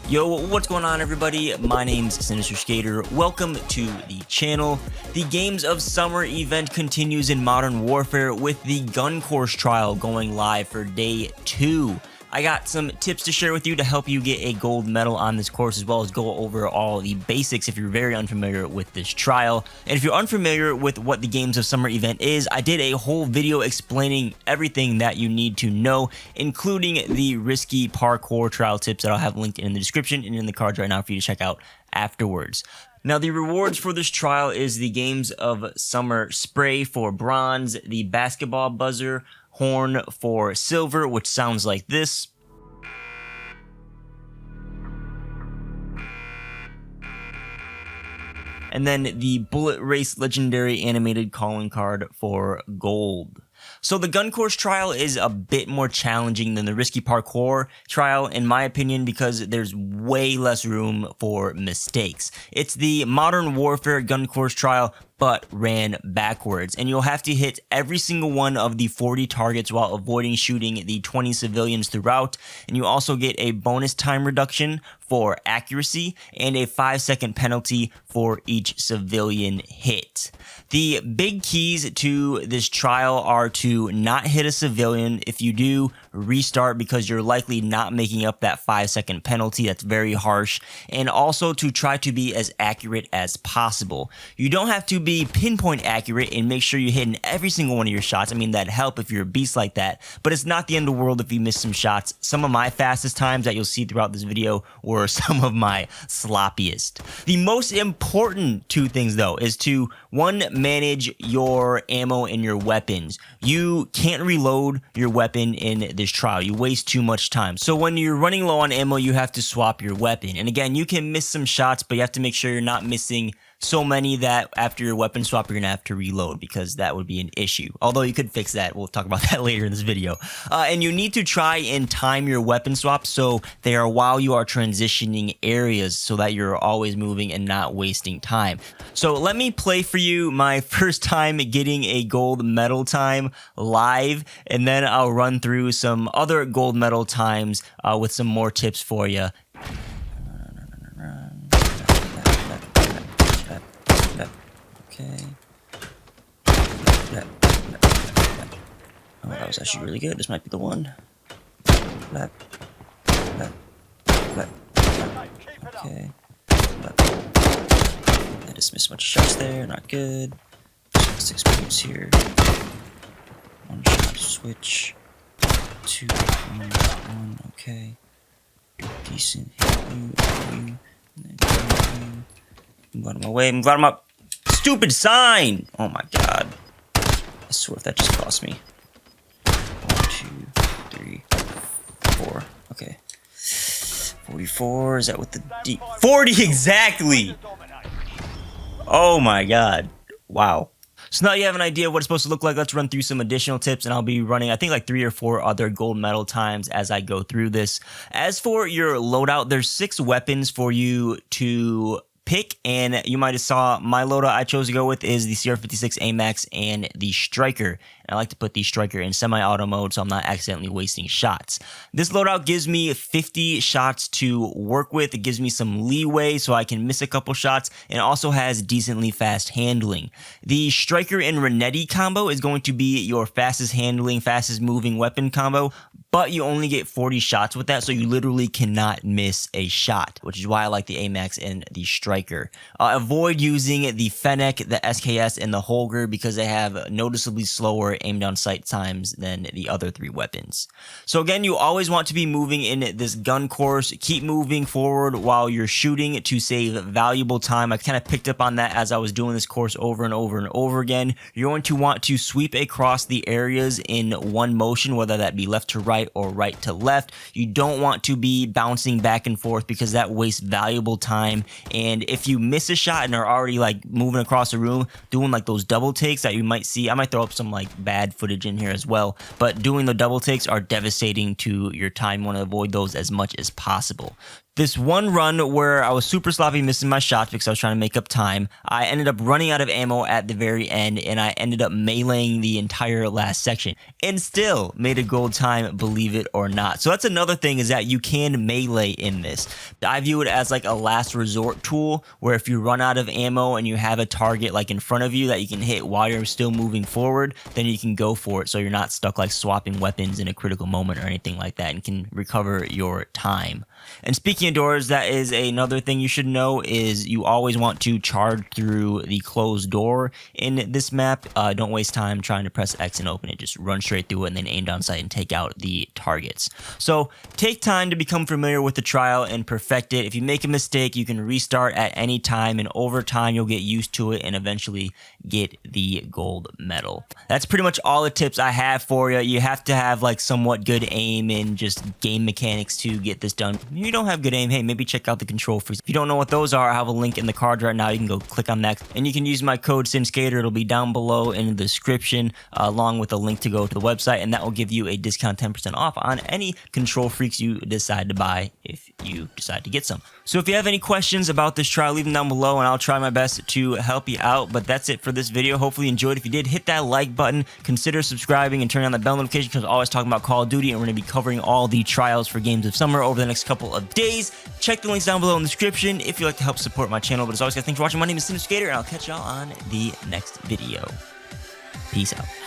Yo, what's going on everybody? My name's Sinister Skater. Welcome to the channel. The Games of Summer event continues in Modern Warfare with the gun course trial going live for day 2. I got some tips to share with you to help you get a gold medal on this course, as well as go over all the basics if you're very unfamiliar with this trial. And if you're unfamiliar with what the Games of Summer event is, I did a whole video explaining everything that you need to know, including the risky parkour trial tips that I'll have linked in the description and in the cards right now for you to check out afterwards. Now, the rewards for this trial is the Games of Summer spray for bronze, the basketball buzzer, horn for silver, which sounds like this. And then the bullet race legendary animated calling card for gold. So the gun course trial is a bit more challenging than the risky parkour trial, in my opinion, because there's way less room for mistakes. It's the Modern Warfare gun course trial, but ran backwards, and you'll have to hit every single one of the 40 targets while avoiding shooting the 20 civilians throughout, and you also get a bonus time reduction for accuracy and a 5-second penalty for each civilian hit. The big keys to this trial are to not hit a civilian. If you do, restart, because you're likely not making up that 5-second penalty. That's very harsh. And also to try to be as accurate as possible. You don't have to be pinpoint accurate and make sure you hit in every single one of your shots. I mean, that'd help if you're a beast like that, but it's not the end of the world if you miss some shots. Some of my fastest times that you'll see throughout this video were some of my sloppiest. The most important two things though is to, one, manage your ammo and your weapons. You can't reload your weapon in this trial. You waste too much time. So when you're running low on ammo, you have to swap your weapon. And again, you can miss some shots, but you have to make sure you're not missing so many that after your weapon swap, you're gonna have to reload, because that would be an issue. Although you could fix that. We'll talk about that later in this video. And you need to try and time your weapon swaps so they are while you are transitioning areas, so that you're always moving and not wasting time. So let me play for you my first time getting a gold medal time live, and then I'll run through some other gold medal times with some more tips for you. Okay. Oh, that was actually really good. This might be the one. Okay. I just missed a bunch of shots there. Not good. 6 points here. One shot switch. 2, 1. Okay. Decent hit. You. Move out of my way. Move out of my stupid sign. Oh my god. I swear if that just cost me. 1, 2, 3, 4. Okay. 44. Is that what the D? 40 exactly. Oh my god. Wow. So now you have an idea of what it's supposed to look like. Let's run through some additional tips, and I'll be running, I think, like 3 or 4 other gold medal times as I go through this. As for your loadout, there's 6 weapons for you to pick, and you might have saw my loadout I chose to go with is the CR56 AMAX and the Striker. And I like to put the Striker in semi-auto mode so I'm not accidentally wasting shots. This loadout gives me 50 shots to work with. It gives me some leeway so I can miss a couple shots, and also has decently fast handling. The Striker and Renetti combo is going to be your fastest handling, fastest moving weapon combo, but you only get 40 shots with that, so you literally cannot miss a shot, which is why I like the AMAX and the Striker. Avoid using the Fennec, the SKS, and the Holger, because they have noticeably slower aim down sight times than the other 3 weapons. So again, you always want to be moving in this gun course. Keep moving forward while you're shooting to save valuable time. I kind of picked up on that as I was doing this course over and over and over again. You're going to want to sweep across the areas in one motion, whether that be left to right or right to left. You don't want to be bouncing back and forth, because that wastes valuable time. And if you miss a shot and are already like moving across the room, doing like those double takes that you might see, I might throw up some like bad footage in here as well, but doing the double takes are devastating to your time. You want to avoid those as much as possible. This one run where I was super sloppy missing my shots because I was trying to make up time, I ended up running out of ammo at the very end, and I ended up meleeing the entire last section and still made a gold time, believe it or not. So that's another thing, is that you can melee in this. I view it as like a last resort tool, where if you run out of ammo and you have a target like in front of you that you can hit while you're still moving forward, then you can go for it, so you're not stuck like swapping weapons in a critical moment or anything like that, and can recover your time. And speaking of doors, that is another thing you should know, is you always want to charge through the closed door in this map. Don't waste time trying to press X and open it. Just run straight through it and then aim down sight and take out the targets. So take time to become familiar with the trial and perfect it. If you make a mistake, you can restart at any time, and over time you'll get used to it and eventually get the gold medal. That's pretty much all the tips I have for you. You have to have like somewhat good aim and just game mechanics to get this done. If you don't have good aim, hey, maybe check out the control freaks. If you don't know what those are, I have a link in the card right now. You can go click on that, and you can use my code SINSKATER. It'll be down below in the description, along with a link to go to the website, and that will give you a discount 10% off on any control freaks you decide to buy if you decide to get some. So if you have any questions about this trial, leave them down below, and I'll try my best to help you out. But that's it for this video. Hopefully you enjoyed. If you did, hit that like button, consider subscribing, and turn on the bell notification, because I'm always talking about Call of Duty, and we're going to be covering all the trials for Games of Summer over the next couple of days. Check the links down below in the description if you'd like to help support my channel. But as always, guys, thanks for watching. My name is SINSKATER, and I'll catch y'all on the next video. Peace out.